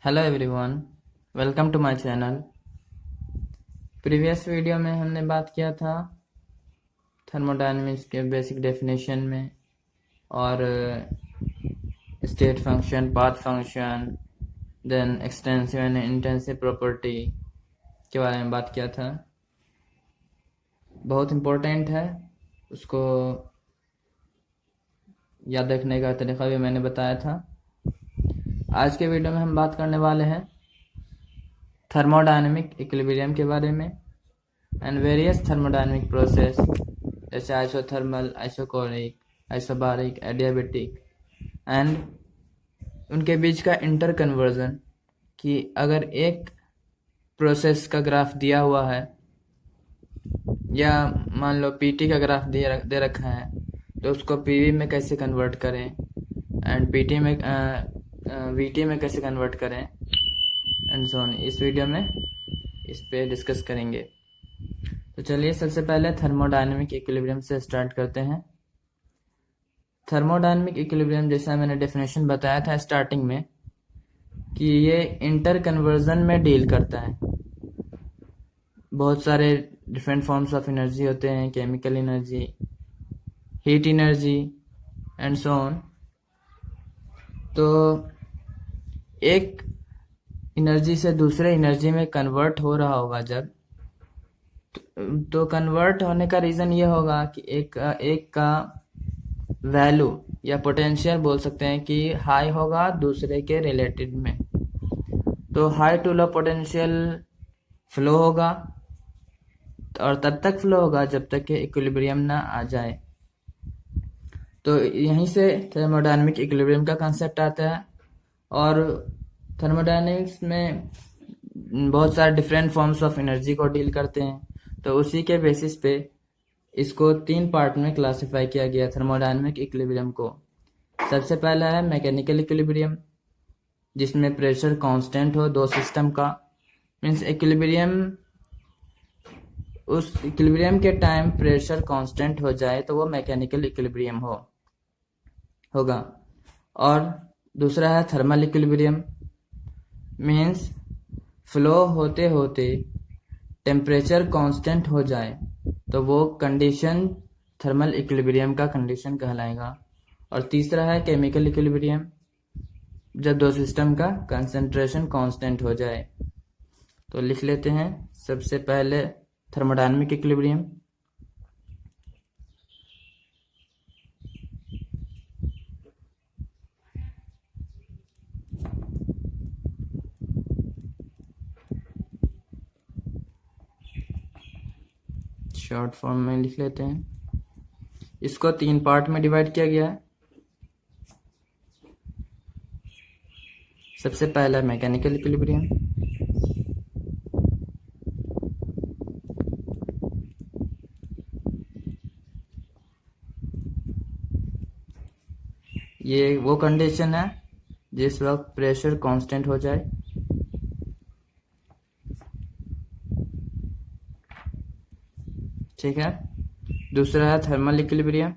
Hello everyone, welcome to my channel. Previous video में हमने बात किया था थर्मोडायनेमिक्स के बेसिक डेफिनेशन में और state function, path function, then extensive and intensive property के बारे में बात किया था। बहुत इम्पोर्टेंट है, उसको याद रखने का तरीका भी मैंने बताया था। आज के वीडियो में हम बात करने वाले हैं थर्मोडायनेमिक इक्विलिब्रियम के बारे में एंड वेरियस थर्मोडायनेमिक प्रोसेस जैसे isothermal, isochoric, isobaric, adiabatic and उनके बीच का इंटर कन्वर्जन कि अगर एक प्रोसेस का ग्राफ दिया हुआ है या मान लो पीटी का ग्राफ दे रखा है तो उसको पीवी में कैसे कन्वर्ट करें एंड पीटी में वीटी में कैसे कन्वर्ट करें एंड सो ऑन। इस वीडियो में इस पे डिस्कस करेंगे। तो चलिए सबसे पहले थर्मोडायनेमिक इक्विलिब्रियम से स्टार्ट करते हैं। थर्मोडायनेमिक इक्विलिब्रियम जैसा मैंने डेफिनेशन बताया था स्टार्टिंग में कि ये इंटर कन्वर्जन में डील करता है। बहुत सारे डिफरेंट फॉर्म्स ऑफ एनर्जी होते हैं, chemical energy, heat energy and so on. तो एक एनर्जी से दूसरे एनर्जी में कन्वर्ट हो रहा होगा जब, तो कन्वर्ट होने का रीज़न ये होगा कि एक का वैल्यू या पोटेंशियल बोल सकते हैं कि हाई होगा दूसरे के रिलेटेड में। तो high to low potential flow होगा और तब तक फ्लो होगा जब तक कि इक्विलिब्रियम ना आ जाए। तो यहीं से थर्मोडायनेमिक इक्विलिब्रियम का कंसेप्ट आता है। और थर्मोडायनेमिक्स में बहुत सारे डिफरेंट फॉर्म्स ऑफ एनर्जी को डील करते हैं, तो उसी के बेसिस पे इसको 3 पार्ट में क्लासिफाई किया गया थर्मोडायनेमिक इक्विलिब्रियम को। सबसे पहला है मैकेनिकल इक्विलिब्रियम, जिसमें प्रेशर कांस्टेंट हो दो सिस्टम का। मीन्स इक्विलिब्रियम, उस इक्विलिब्रियम के टाइम प्रेशर कांस्टेंट हो जाए तो वो मैकेनिकल इक्विलिब्रियम होगा। और दूसरा है थर्मल इक्विलिब्रियम, मीन्स फ्लो होते होते टेम्परेचर कांस्टेंट हो जाए तो वो कंडीशन थर्मल इक्विलिब्रियम का कंडीशन कहलाएगा। और तीसरा है केमिकल इक्विलिब्रियम, जब दो सिस्टम का कंसंट्रेशन कांस्टेंट हो जाए। तो लिख लेते हैं सबसे पहले थर्मोडायनेमिक इक्विलिब्रियम। शॉर्ट फॉर्म में लिख लेते हैं। इसको 3 पार्ट में डिवाइड किया गया है। सबसे पहला मैकेनिकल इक्विलिब्रियम, ये वो कंडीशन है जिस वक्त प्रेशर कांस्टेंट हो जाए। ठीक है। दूसरा है थर्मल इक्विलिब्रियम,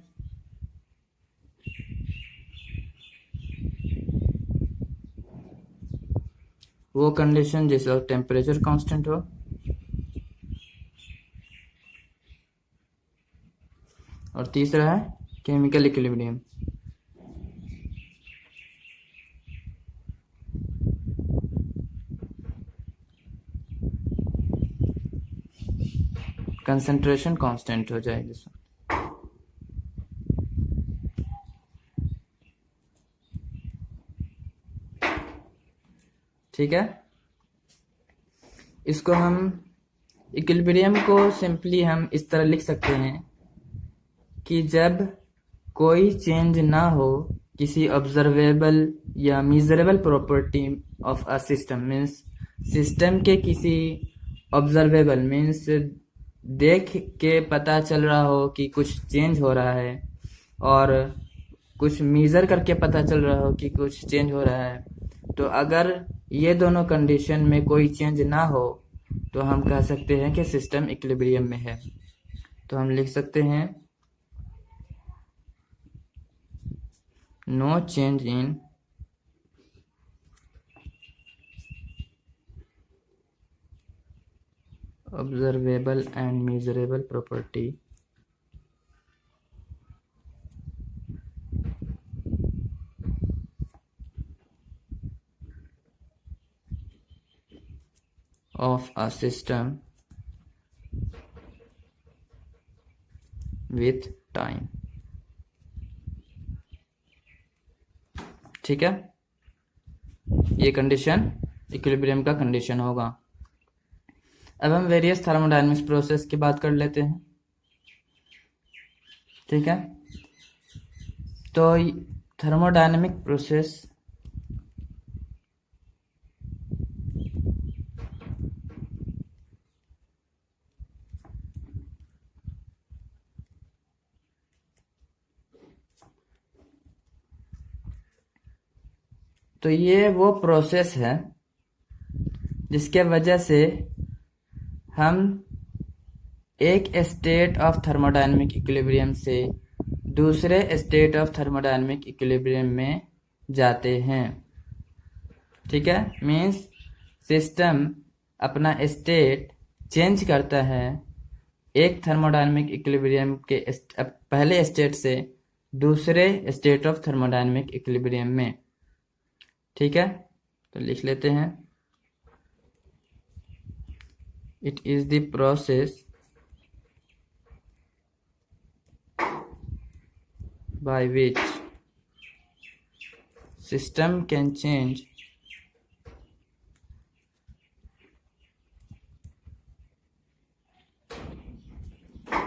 वो कंडीशन जिस वक्त टेम्परेचर कांस्टेंट हो। और तीसरा है केमिकल इक्विलिब्रियम, कंसंट्रेशन कांस्टेंट हो जाए जिस वक्त। ठीक है। इसको हम इक्विलिब्रियम को सिंपली हम इस तरह लिख सकते हैं कि जब कोई चेंज ना हो किसी ऑब्जर्वेबल या measurable property of a system, means system के किसी ऑब्जर्वेबल मीन्स देख के पता चल रहा हो कि कुछ चेंज हो रहा है, और कुछ मेजर करके पता चल रहा हो कि कुछ चेंज हो रहा है। तो अगर ये दोनों कंडीशन में कोई चेंज ना हो तो हम कह सकते हैं कि सिस्टम इक्विलिब्रियम में है। तो हम लिख सकते हैं no change in observable and measurable property of a system with time। ठीक है, ये कंडीशन इक्विलिब्रियम का कंडीशन होगा। अब हम वेरियस थर्मोडायनेमिक्स प्रोसेस की बात कर लेते हैं। ठीक है, तो थर्मोडायनेमिक प्रोसेस तो ये वो प्रोसेस है जिसके वजह से हम एक स्टेट ऑफ थर्मोडायनेमिक इक्विलिब्रियम से दूसरे स्टेट ऑफ थर्मोडायनेमिक इक्विलिब्रियम में जाते हैं। ठीक है, मीन्स सिस्टम अपना स्टेट चेंज करता है एक थर्मोडायनेमिक इक्विलिब्रियम के पहले स्टेट से दूसरे स्टेट ऑफ थर्मोडायनेमिक इक्विलिब्रियम में। ठीक है, तो लिख लेते हैं, it is the process by which system can change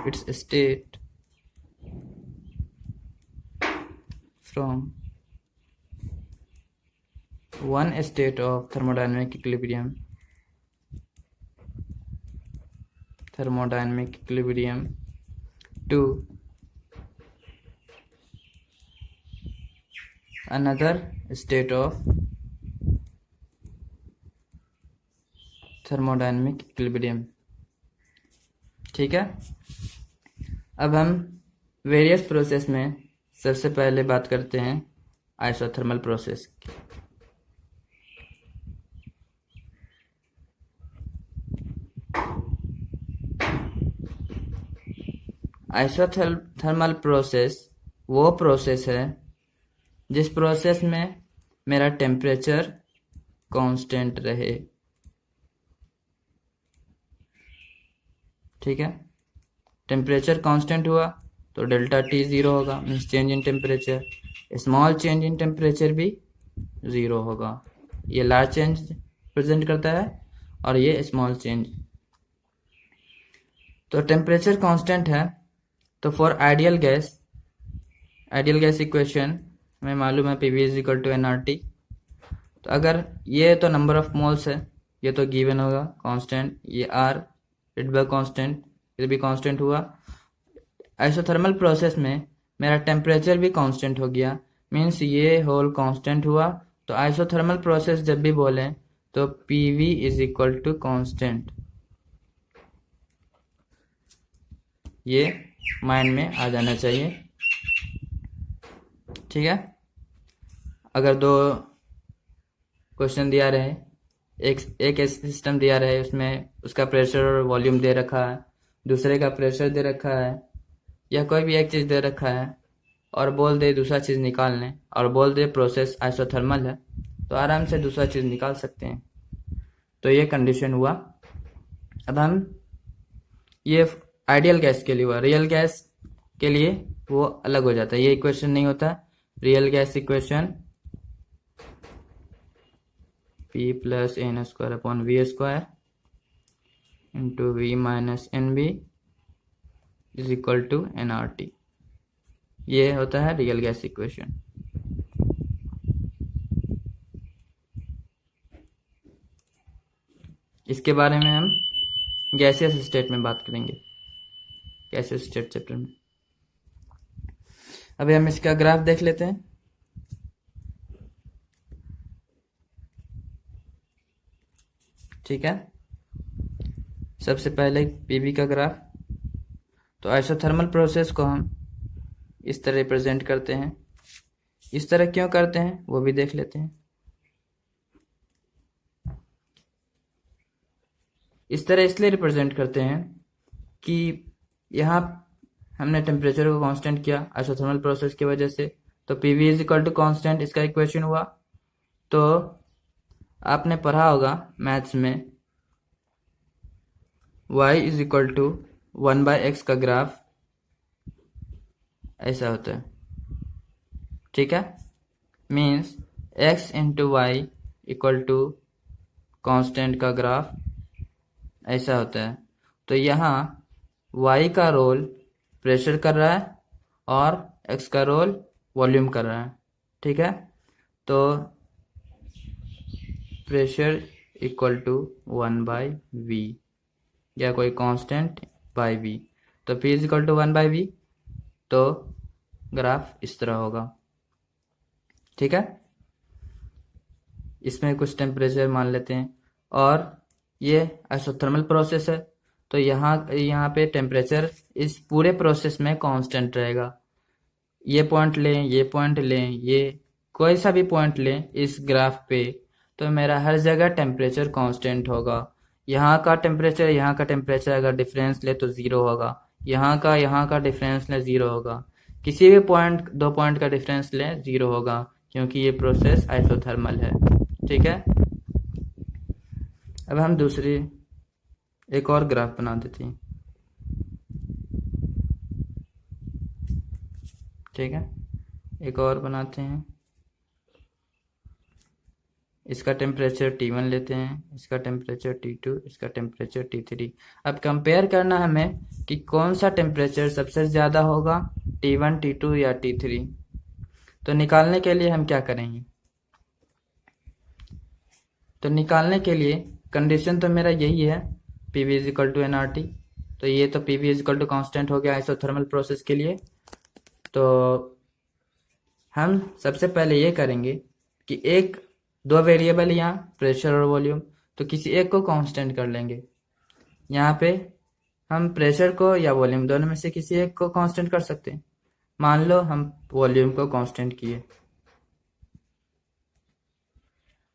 its state from one state of thermodynamic equilibrium to another state of thermodynamic equilibrium। ठीक है, अब हम वेरियस प्रोसेस में सबसे पहले बात करते हैं आइसोथर्मल प्रोसेस की। आइसोथर्मल प्रोसेस वो प्रोसेस है जिस प्रोसेस में मेरा टेम्परेचर कांस्टेंट रहे। ठीक है, टेम्परेचर कांस्टेंट हुआ तो डेल्टा टी ज़ीरो होगा, means change in temperature. Small change in temperature भी ज़ीरो होगा। ये लार्ज चेंज प्रेजेंट करता है और ये स्मॉल चेंज। तो टेम्परेचर कांस्टेंट है, तो फॉर आइडियल गैस इक्वेशन हमें मालूम है P V is equal to N R T. तो अगर ये तो नंबर ऑफ मोल्स है, ये तो गिवन होगा कांस्टेंट, ये आर इट बाय कांस्टेंट, ये भी कांस्टेंट हुआ। आइसोथर्मल प्रोसेस में मेरा टेम्परेचर भी कांस्टेंट हो गया, मीन्स ये होल कांस्टेंट हुआ। तो आइसोथर्मल प्रोसेस जब भी बोलें तो P V is equal to constant, ये माइंड में आ जाना चाहिए। ठीक है, अगर दो क्वेश्चन दिया रहे, एक सिस्टम दिया रहे, उसमें उसका प्रेशर और वॉल्यूम दे रखा है, दूसरे का प्रेशर दे रखा है, या कोई भी एक चीज़ दे रखा है और बोल दे दूसरा चीज़ निकालने, और बोल दे प्रोसेस आइसोथर्मल है, तो आराम से दूसरा चीज़ निकाल सकते हैं। तो ये कंडीशन हुआ। अब हम ये आइडियल गैस के लिए हुआ, रियल गैस के लिए वो अलग हो जाता है, ये इक्वेशन नहीं होता। Real gas equation P plus N square upon V square into V minus N B is equal to N R T, ये होता है रियल गैस इक्वेशन। इसके बारे में हम गैसियस स्टेट में बात करेंगे, गैसियस स्टेट चैप्टर में। अभी हम इसका ग्राफ देख लेते हैं। ठीक है, सबसे पहले पीवी का ग्राफ। तो आइसोथर्मल प्रोसेस को हम इस तरह रिप्रेजेंट करते हैं। इस तरह क्यों करते हैं वो भी देख लेते हैं। इस तरह इसलिए रिप्रेजेंट करते हैं कि यहाँ हमने टेम्परेचर को कांस्टेंट किया आइसोथर्मल प्रोसेस की वजह से, तो PV is equal to constant इसका इक्वेशन हुआ। तो आपने पढ़ा होगा मैथ्स में y is equal to 1/x का ग्राफ ऐसा होता है, ठीक है। Means x into Y equal to constant का ग्राफ ऐसा होता है। तो यहाँ y का रोल प्रेशर कर रहा है और x का रोल वॉल्यूम कर रहा है, ठीक है। तो प्रेशर इक्वल टू 1/v या कोई कांस्टेंट बाई v, तो P is equal to 1/v, तो ग्राफ इस तरह होगा, ठीक है। इसमें कुछ टेम्परेचर मान लेते हैं और ये आइसोथर्मल प्रोसेस है, तो यहाँ पे टेम्परेचर इस पूरे प्रोसेस में कांस्टेंट रहेगा। ये पॉइंट लें, ये पॉइंट लें, ये कोई सा भी पॉइंट लें इस ग्राफ पे, तो मेरा हर जगह टेम्परेचर कांस्टेंट होगा। यहाँ का टेम्परेचर अगर डिफरेंस ले तो ज़ीरो होगा, यहाँ का डिफरेंस ले ज़ीरो होगा, किसी भी पॉइंट दो पॉइंट का डिफरेंस ले ज़ीरो होगा, क्योंकि ये प्रोसेस आइसोथर्मल है, ठीक है। अब हम दूसरी एक और ग्राफ बना देते हैं, ठीक है। एक और बनाते हैं, इसका टेम्परेचर T1 लेते हैं, इसका टेम्परेचर T2, इसका टेम्परेचर T3। अब कंपेयर करना हमें कि कौन सा टेम्परेचर सबसे ज़्यादा होगा, T1, T2 या T3। तो निकालने के लिए हम क्या करेंगे, तो निकालने के लिए कंडीशन तो मेरा यही है PV is equal to nRT। तो ये तो PV is equal to constant हो गया आइसोथर्मल प्रोसेस के लिए। तो हम सबसे पहले ये करेंगे कि दो वेरिएबल यहाँ प्रेशर और वॉल्यूम, तो किसी एक को कांस्टेंट कर लेंगे। यहाँ पे हम प्रेशर को या वॉल्यूम दोनों में से किसी एक को कांस्टेंट कर सकते हैं। मान लो हम वॉल्यूम को कांस्टेंट किए,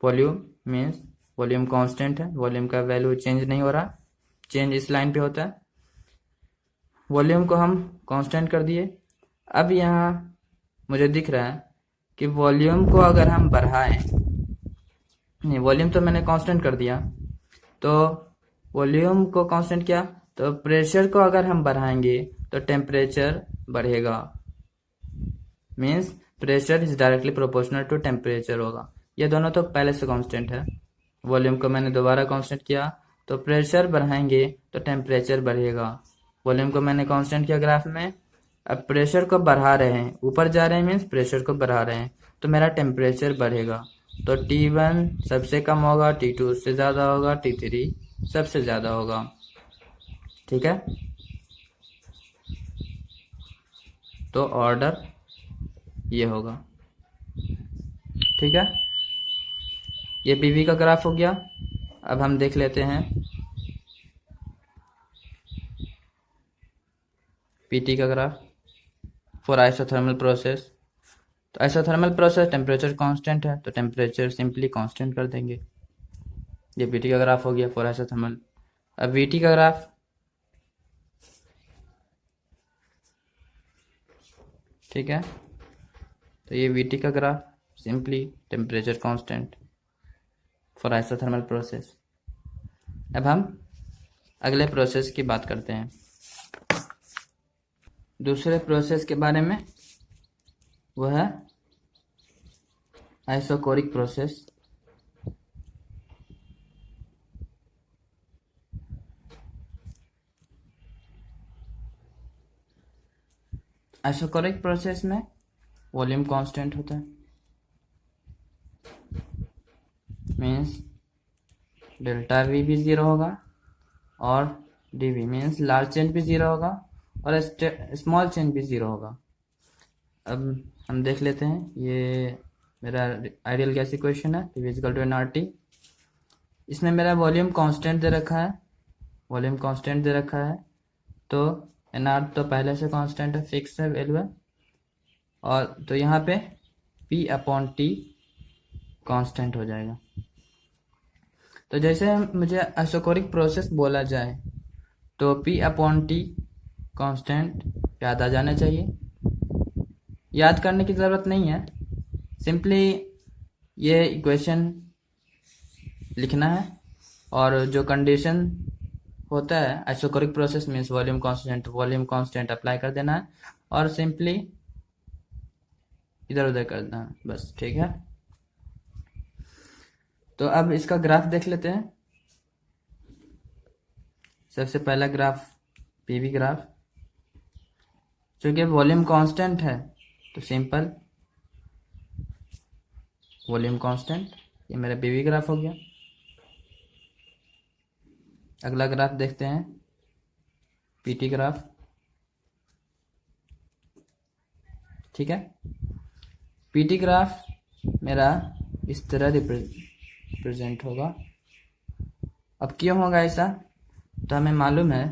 वॉल्यूम मीन्स वॉल्यूम कांस्टेंट है, वॉल्यूम का वैल्यू चेंज नहीं हो रहा, चेंज इस लाइन पे होता है। वॉल्यूम को हम कांस्टेंट कर दिए। अब यहाँ मुझे दिख रहा है कि वॉल्यूम को अगर हम बढ़ाएं, नहीं वॉल्यूम तो मैंने कांस्टेंट कर दिया, तो वॉल्यूम को कांस्टेंट किया, तो प्रेशर को अगर हम बढ़ाएंगे तो टेम्परेचर बढ़ेगा। Means pressure is directly proportional to temperature होगा। ये दोनों तो पहले से कांस्टेंट है। वॉल्यूम को मैंने दोबारा कांस्टेंट किया, तो प्रेशर बढ़ाएंगे तो टेम्परेचर बढ़ेगा। वॉल्यूम को मैंने कांस्टेंट किया ग्राफ में, अब प्रेशर को बढ़ा रहे हैं, ऊपर जा रहे हैं मीन्स प्रेशर को बढ़ा रहे हैं, तो मेरा टेम्परेचर बढ़ेगा। तो T1 सबसे कम होगा, T2 उससे ज़्यादा होगा, T3 सबसे ज़्यादा होगा, ठीक है। तो ऑर्डर ये होगा, ठीक है। ये PV का ग्राफ हो गया। अब हम देख लेते हैं PT का ग्राफ फॉर आइसोथर्मल प्रोसेस। तो आइसोथर्मल प्रोसेस टेम्परेचर कांस्टेंट है, तो टेम्परेचर सिंपली कांस्टेंट कर देंगे। ये PT का ग्राफ हो गया फॉर आइसोथर्मल। अब VT का ग्राफ, ठीक है। तो ये VT का graph simply temperature constant for isothermal process. अब हम अगले प्रोसेस की बात करते हैं, दूसरे प्रोसेस के बारे में, वह है आइसोकोरिक प्रोसेस। आइसोकोरिक प्रोसेस में वॉल्यूम कांस्टेंट होता है, मीन्स डेल्टा V भी ज़ीरो होगा और dV मीन्स लार्ज चेंज भी ज़ीरो होगा और स्मॉल चेंज भी ज़ीरो होगा। अब हम देख लेते हैं, ये मेरा आइडियल गैस इक्वेशन है, PV is equal to nRT। इसमें मेरा वॉल्यूम कांस्टेंट दे रखा है, वॉल्यूम कांस्टेंट दे रखा है, तो nR तो पहले से कांस्टेंट है, फिक्स है वैल्यू है, और तो यहाँ पे P/T कांस्टेंट हो जाएगा। तो जैसे मुझे आइसोकोरिक प्रोसेस बोला जाए तो P/T कांस्टेंट याद आ जाना चाहिए। याद करने की ज़रूरत नहीं है, सिंपली ये इक्वेशन लिखना है और जो कंडीशन होता है isochoric process means volume constant apply कर देना है और सिंपली इधर उधर कर देना है, बस। ठीक है, तो अब इसका ग्राफ देख लेते हैं। सबसे पहला ग्राफ पीवी ग्राफ, चूंकि वॉल्यूम कांस्टेंट है तो सिंपल वॉल्यूम कांस्टेंट, ये मेरा पीवी ग्राफ हो गया। अगला ग्राफ देखते हैं पीटी ग्राफ। ठीक है, पीटी ग्राफ मेरा इस तरह रिप्रेजेंट होगा। अब क्यों होगा ऐसा, तो हमें मालूम है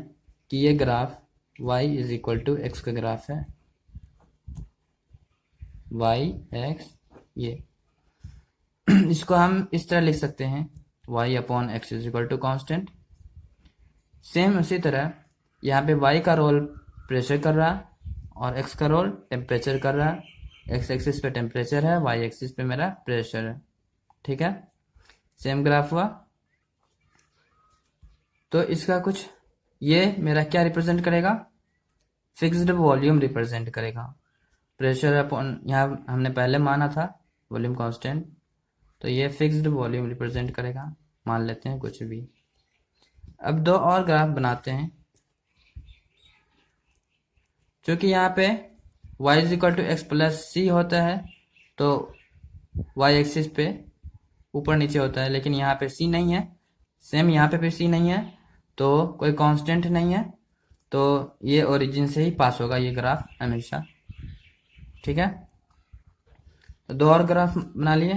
कि ये ग्राफ y = x का ग्राफ है। y x, ये इसको हम इस तरह लिख सकते हैं y/x = कांस्टेंट। सेम उसी तरह यहाँ पे y का रोल प्रेशर कर रहा है और x का रोल टेम्परेचर कर रहा है। x एक्सिस पे टेम्परेचर है, y एक्सिस पे मेरा प्रेशर है। ठीक है, सेम ग्राफ हुआ। तो इसका कुछ ये मेरा क्या रिप्रेजेंट करेगा, फिक्स्ड वॉल्यूम रिप्रेजेंट करेगा। प्रेशर अपॉन, यहाँ हमने पहले माना था वॉल्यूम कांस्टेंट, तो ये फिक्स्ड वॉल्यूम रिप्रेजेंट करेगा, मान लेते हैं कुछ भी। अब दो और ग्राफ बनाते हैं। क्योंकि यहाँ पे y = x + c होता है तो y एक्सिस पे ऊपर नीचे होता है, लेकिन यहाँ पे c नहीं है। सेम यहाँ पे भी c नहीं है, तो कोई कांस्टेंट नहीं है, तो ये ओरिजिन से ही पास होगा ये ग्राफ हमेशा। ठीक है, तो दो और ग्राफ बना लिए,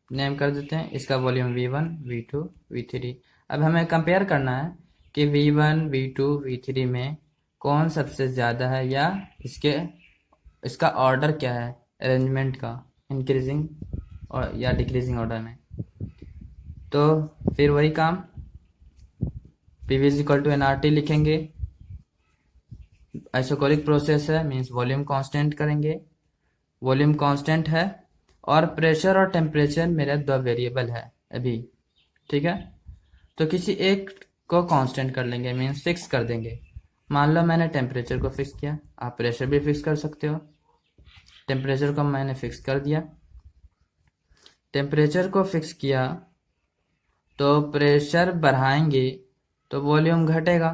नेम कर देते हैं। इसका वॉल्यूम v1, v2, v3। अब हमें कंपेयर करना है कि v1, v2, v3 में कौन सबसे ज़्यादा है या इसका ऑर्डर क्या है अरेंजमेंट का, इंक्रीजिंग और या डिक्रीजिंग ऑर्डर में। तो फिर वही काम PV = nRT लिखेंगे। आइसोकोरिक प्रोसेस है मीन्स वॉल्यूम कांस्टेंट करेंगे, वॉल्यूम कांस्टेंट है और प्रेशर और टेम्परेचर मेरा दो वेरिएबल है अभी। ठीक है, तो किसी एक को कांस्टेंट कर लेंगे मीन्स फिक्स कर देंगे। मान लो मैंने टेम्परेचर को फिक्स किया, आप प्रेशर भी फिक्स कर सकते हो। टेम्परेचर को मैंने फिक्स कर दिया, टेम्परेचर को फिक्स किया तो प्रेशर बढ़ाएंगे तो वॉल्यूम घटेगा।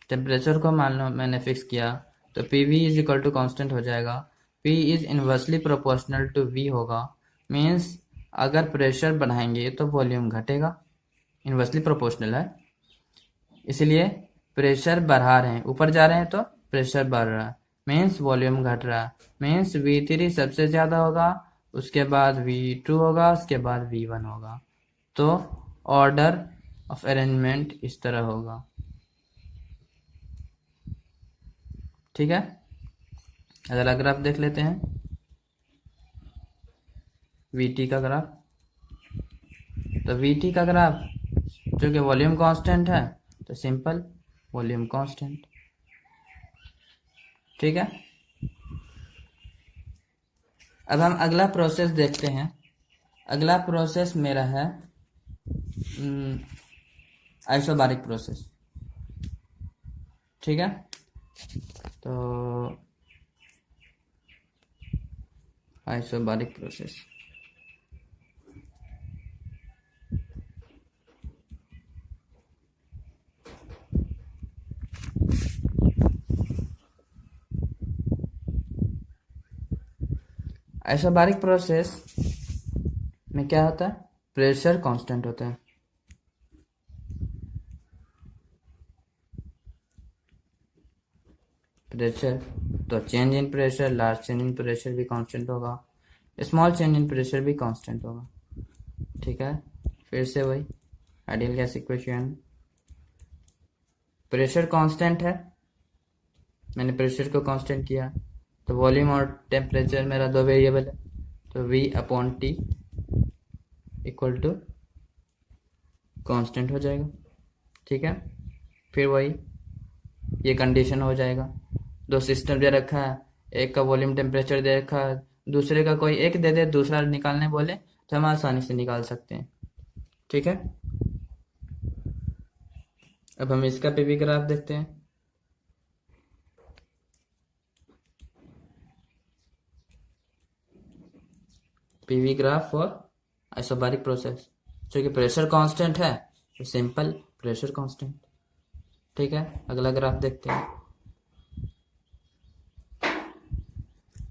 टेम्परेचर को मान लो मैंने फिक्स किया तो PV = कांस्टेंट हो जाएगा। P is inversely proportional to V होगा, मीन्स अगर प्रेशर बढ़ाएंगे तो वॉल्यूम घटेगा, इन्वर्सली प्रोपोर्शनल है। इसलिए प्रेशर बढ़ा रहे हैं, ऊपर जा रहे हैं तो प्रेशर बढ़ रहा है, मीन्स वॉल्यूम घट रहा है। मीन्स V3 सबसे ज़्यादा होगा, उसके बाद V2 होगा, उसके बाद V1 होगा। तो ऑर्डर ऑफ अरेंजमेंट इस तरह होगा। ठीक है, अगला ग्राफ देख लेते हैं VT का ग्राफ। तो VT का ग्राफ जो कि वॉल्यूम कांस्टेंट है तो सिंपल वॉल्यूम कांस्टेंट। ठीक है, अब हम अगला प्रोसेस देखते हैं। अगला प्रोसेस मेरा है आइसोबारिक प्रोसेस। ठीक है, तो आइसोबारिक प्रोसेस आइसोबारिक प्रोसेस में क्या होता है, प्रेशर कांस्टेंट होता है। प्रेशर तो change in pressure, large change in pressure भी कांस्टेंट होगा, स्मॉल चेंज इन प्रेशर भी कांस्टेंट होगा। ठीक है, फिर से वही ideal gas equation. Pressure constant है, मैंने प्रेशर को कांस्टेंट किया, तो वॉल्यूम और टेम्परेचर मेरा दो वेरिएबल है, तो V/T = कांस्टेंट हो जाएगा। ठीक है, फिर वही ये कंडीशन हो जाएगा। दो सिस्टम दे रखा है, एक का वॉल्यूम टेम्परेचर दे रखा है, दूसरे का कोई एक दे दे, दूसरा निकालने बोले तो हम आसानी से निकाल सकते हैं। ठीक है, अब हम इसका पीवी ग्राफ देखते हैं। PV graph for isobaric process, क्योंकि प्रेशर कांस्टेंट है तो सिंपल प्रेशर कांस्टेंट। ठीक है, अगला ग्राफ देखते हैं।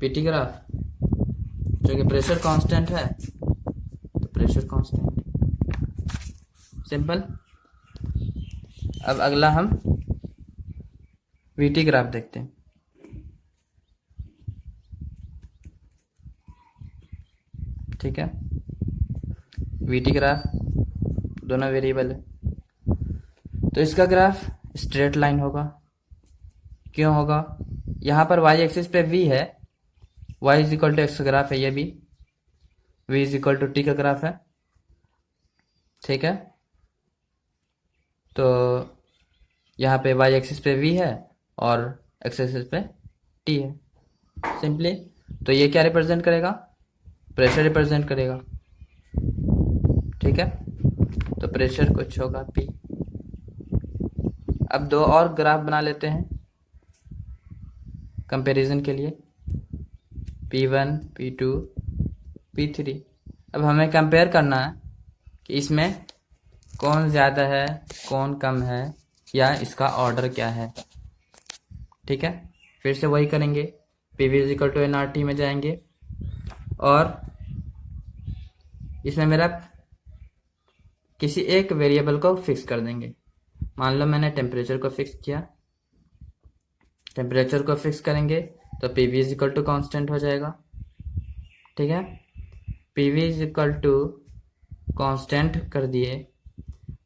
पीटी ग्राफ, क्योंकि प्रेशर कांस्टेंट है तो प्रेशर कांस्टेंट, सिंपल। अब अगला हम वीटी ग्राफ देखते हैं। ठीक है, वीटी ग्राफ दोनों वेरिएबल है, तो इसका ग्राफ स्ट्रेट लाइन होगा। क्यों होगा? यहाँ पर y एक्सिस पे v है, y is equal to X का ग्राफ है ये भी, v is equal to T का ग्राफ है। ठीक है, तो यहाँ पे y एक्सिस पे v है और x एक्सिस पे t है, सिंपली। तो ये क्या रिप्रेजेंट करेगा? प्रेशर रिप्रेजेंट करेगा। ठीक है, तो प्रेशर कुछ होगा P। अब दो और ग्राफ बना लेते हैं कंपैरिजन के लिए, P1, P2, P3। अब हमें कंपेयर करना है कि इसमें कौन ज़्यादा है, कौन कम है, या इसका ऑर्डर क्या है। ठीक है, फिर से वही करेंगे, PV is equal to nRT में जाएंगे और इसमें मेरा किसी एक वेरिएबल को फिक्स कर देंगे। मान लो मैंने टेम्परेचर को फिक्स किया, टेम्परेचर को फिक्स करेंगे तो PV is equal to constant हो जाएगा। ठीक है, PV is equal to constant कर दिए,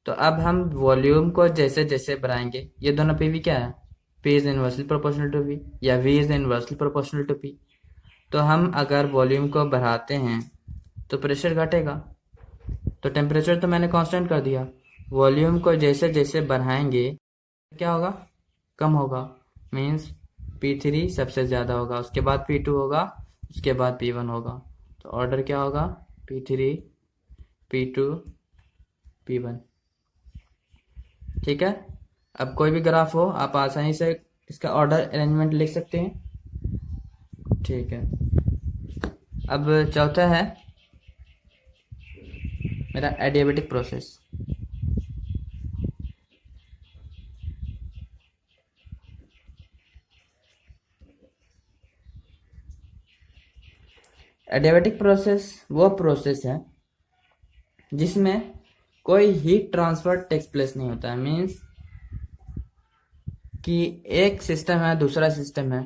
तो अब हम वॉल्यूम को जैसे जैसे बढ़ाएंगे, ये दोनों PV क्या है? P is inversely proportional to V या V is inversely proportional to P। तो हम अगर वॉल्यूम को बढ़ाते हैं तो प्रेशर घटेगा, तो टेम्परेचर तो मैंने कांस्टेंट कर दिया, वॉल्यूम को जैसे जैसे बढ़ाएंगे क्या होगा? कम होगा, मीन्स P3 सबसे ज़्यादा होगा, उसके बाद P2 होगा, उसके बाद P1 होगा। तो ऑर्डर क्या होगा? P3, P2, P1। ठीक है, अब कोई भी ग्राफ हो आप आसानी से इसका ऑर्डर अरेंजमेंट लिख सकते हैं। ठीक है, अब चौथा है मेरा एडियाबेटिक प्रोसेस। एडियाबेटिक प्रोसेस वो प्रोसेस है जिसमें कोई हीट ट्रांसफर टेक्स प्लेस नहीं होता है। मीन्स कि एक सिस्टम है, दूसरा सिस्टम है,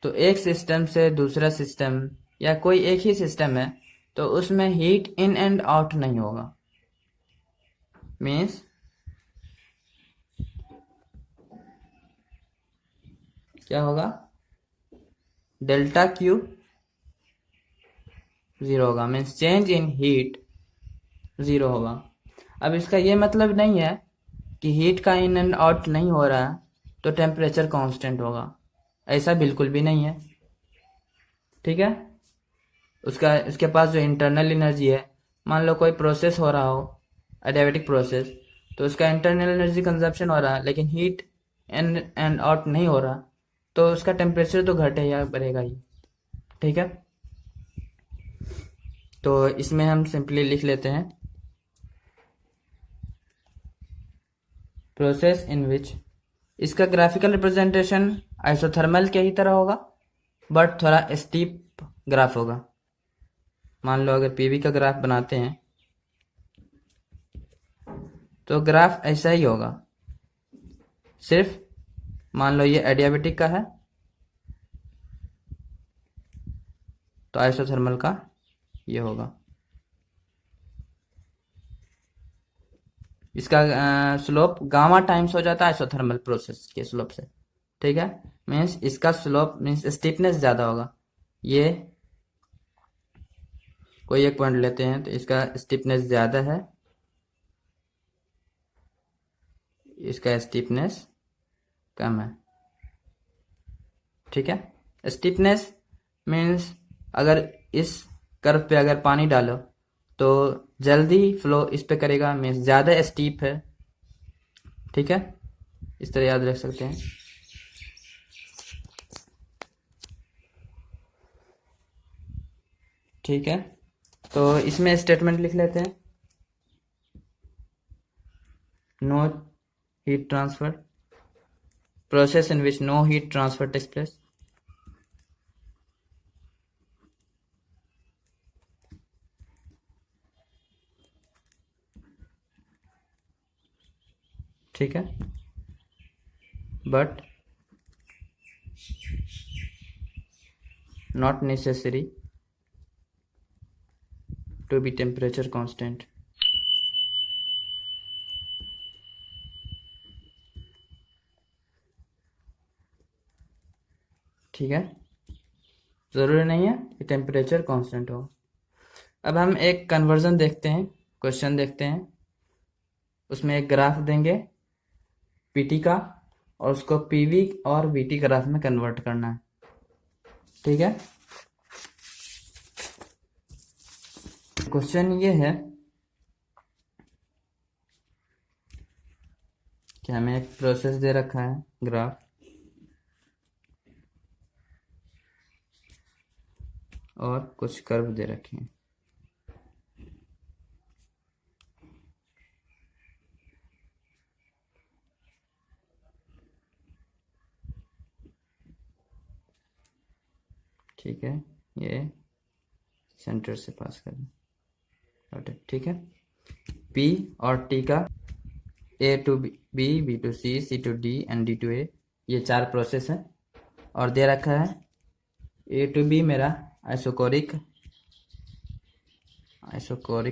तो एक सिस्टम से दूसरा सिस्टम या कोई एक ही सिस्टम है तो उसमें हीट इन एंड आउट नहीं होगा। मीन्स क्या होगा? डेल्टा क्यू ज़ीरो होगा, मीन्स चेंज इन हीट ज़ीरो होगा। अब इसका ये मतलब नहीं है कि हीट का इन एंड आउट नहीं हो रहा है तो टेम्परेचर कांस्टेंट होगा, ऐसा बिल्कुल भी नहीं है। ठीक है, उसके पास जो इंटरनल एनर्जी है, मान लो कोई प्रोसेस हो रहा हो एडियाबेटिक प्रोसेस, तो उसका इंटरनल एनर्जी कंजप्शन हो रहा है लेकिन हीट इन एंड आउट नहीं हो रहा, तो उसका टेम्परेचर तो घटे या बढ़ेगा ही। ठीक है, तो इसमें हम सिंपली लिख लेते हैं प्रोसेस इन विच, इसका ग्राफिकल रिप्रेजेंटेशन आइसोथर्मल के ही तरह होगा बट थोड़ा स्टीप ग्राफ होगा। मान लो अगर पीवी का ग्राफ बनाते हैं तो ग्राफ ऐसा ही होगा, सिर्फ मान लो ये एडियाबेटिक का है तो आइसोथर्मल का ये होगा। इसका स्लोप गामा टाइम्स हो जाता है आइसोथर्मल प्रोसेस के स्लोप से। ठीक है, मीन्स इसका स्लोप मीन्स स्टीपनेस ज़्यादा होगा। ये कोई एक पॉइंट लेते हैं तो इसका स्टीपनेस ज़्यादा है इसका स्टीफनेस कम है। ठीक है, स्टीफनेस मीन्स अगर इस कर्व पे अगर पानी डालो तो जल्दी फ्लो इस पे करेगा, मीन्स ज़्यादा स्टीप है। ठीक है, इस तरह याद रख सकते हैं। ठीक है, तो इसमें स्टेटमेंट लिख लेते हैं। No heat transfer, process in which no heat transfer takes place. ठीक है, but not necessary to be temperature constant। ठीक है, ज़रूरी नहीं है कि टेम्परेचर कांस्टेंट हो। अब हम एक कन्वर्जन देखते हैं, क्वेश्चन देखते हैं। उसमें एक ग्राफ देंगे पीटी का और उसको पीवी और वीटी ग्राफ में कन्वर्ट करना है। ठीक है, क्वेश्चन ये है कि हमें एक प्रोसेस दे रखा है, ग्राफ, और कुछ कर्व दे रखे हैं। ठीक है, ये सेंटर से पास करें। ठीक है, P और T का A to B, B to C, C to D and D to A, ये 4 प्रोसेस है। और दे रखा है A टू B मेरा आइसोकोरिक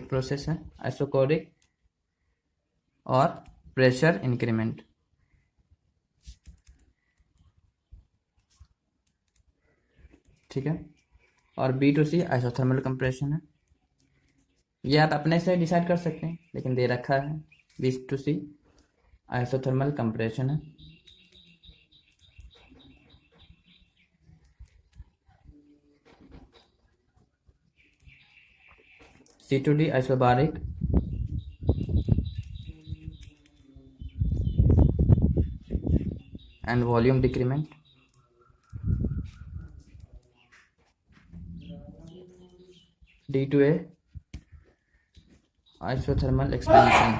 प्रोसेस है, आइसोकोरिक और प्रेशर इंक्रीमेंट। ठीक है, और B to C isothermal compression है। ये आप अपने से डिसाइड कर सकते हैं, लेकिन दे रखा है B to C isothermal compression है। C to D isobaric and volume decrement। D to A isothermal expansion,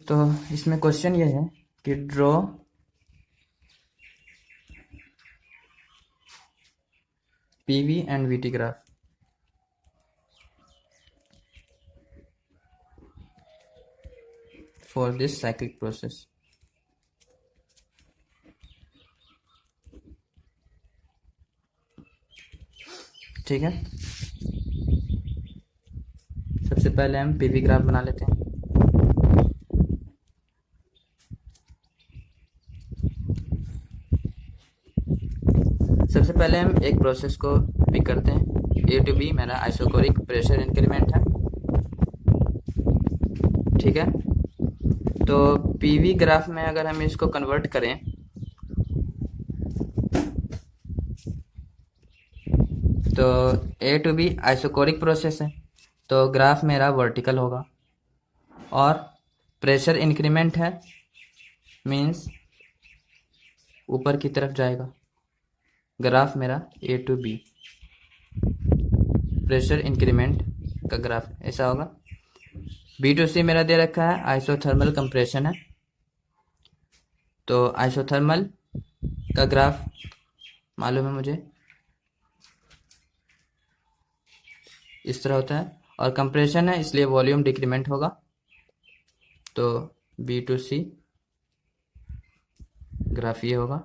तो इसमें क्वेश्चन ये है कि draw PV and VT graph for this cyclic process। ठीक है, सबसे पहले हम PV ग्राफ बना लेते हैं। सबसे पहले हम एक प्रोसेस को पिक करते हैं। A टू B मेरा आइसोकोरिक प्रेशर इंक्रीमेंट है। ठीक है, तो PV ग्राफ में अगर हम इसको कन्वर्ट करें तो A to B isochoric process है, तो ग्राफ मेरा वर्टिकल होगा। और प्रेशर इंक्रीमेंट है, मीन्स ऊपर की तरफ जाएगा। ग्राफ मेरा A to B pressure increment का ग्राफ ऐसा होगा। B टू C मेरा दे रखा है आइसोथर्मल कंप्रेशन है, तो आइसोथर्मल का ग्राफ मालूम है मुझे, इस तरह होता है। और कंप्रेशन है इसलिए वॉल्यूम डिक्रीमेंट होगा, तो B टू C ग्राफ ये होगा।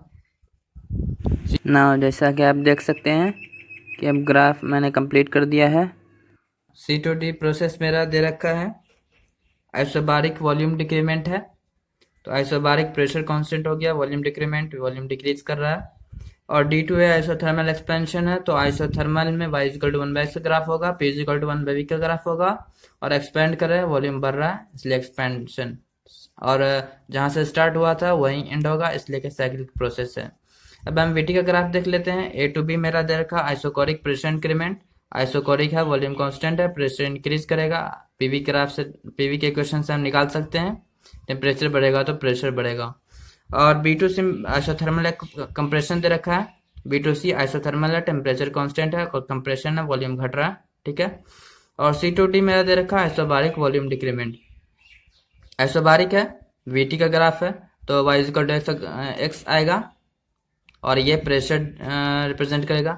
ना जैसा कि आप देख सकते हैं कि अब ग्राफ मैंने कंप्लीट कर दिया है। C टू D प्रोसेस मेरा दे रखा है, आइसोबारिक वॉल्यूम डिक्रीमेंट है, तो आइसोबारिक प्रेशर कांस्टेंट हो गया, वॉल्यूम डिक्रीमेंट, वॉल्यूम डिक्रीज कर रहा है। और D2 है आइसोथर्मल एक्सपेंशन है, तो आइसोथर्मल में y इक्वल टू 1/x का ग्राफ होगा, p इक्वल टू 1/v का ग्राफ होगा, और एक्सपेंड कर रहा है, वॉल्यूम बढ़ रहा है इसलिए एक्सपेंशन, और जहां से स्टार्ट हुआ था वहीं एंड होगा इसलिए कि साइक्लिक प्रोसेस है। अब हम VT का ग्राफ देख लेते हैं। A to B मेरा दे रखा आइसोकोरिक प्रेशर इंक्रीमेंट, आइसोकोरिक है, वॉल्यूम कांस्टेंट है, प्रेशर इंक्रीज करेगा। पीवी ग्राफ से, पीवी के इक्वेशन से हम निकाल सकते हैं, टेम्परेचर बढ़ेगा तो प्रेशर बढ़ेगा। और B2C आइसोथर्मल कंप्रेशन दे रखा है, B2C आइसोथर्मल है, टेम्परेचर कांस्टेंट है, कंप्रेशन है, वॉल्यूम घट रहा है, ठीक है। और C2D मेरा दे रखा है आइसोबारिक वॉल्यूम डिक्रीमेंट, आइसोबारिक है, VT का ग्राफ है, तो y इक्वल टू x आएगा, और ये प्रेशर रिप्रेजेंट करेगा।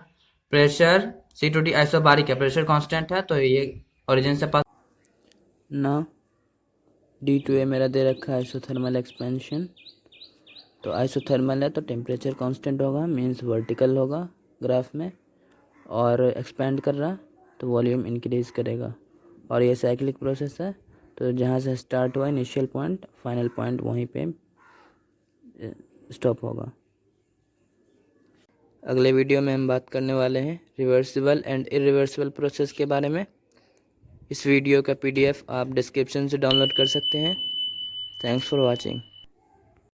प्रेशर C2D आइसोबारिक है, प्रेशर कांस्टेंट है, तो ये ओरिजिन से पास ना। D2A मेरा दे रखा है आइसोथर्मल एक्सपेंशन, तो आइसोथर्मल है तो टेम्परेचर कांस्टेंट होगा, मींस वर्टिकल होगा ग्राफ में, और एक्सपेंड कर रहा तो वॉल्यूम इंक्रीज करेगा। और ये साइक्लिक प्रोसेस है, तो जहाँ से स्टार्ट हुआ इनिशियल पॉइंट फाइनल पॉइंट वहीं पे स्टॉप होगा। अगले वीडियो में हम बात करने वाले हैं रिवर्सिबल एंड इरिवर्सिबल प्रोसेस के बारे में। इस वीडियो का PDF आप डिस्क्रिप्शन से डाउनलोड कर सकते हैं। Thanks for watching.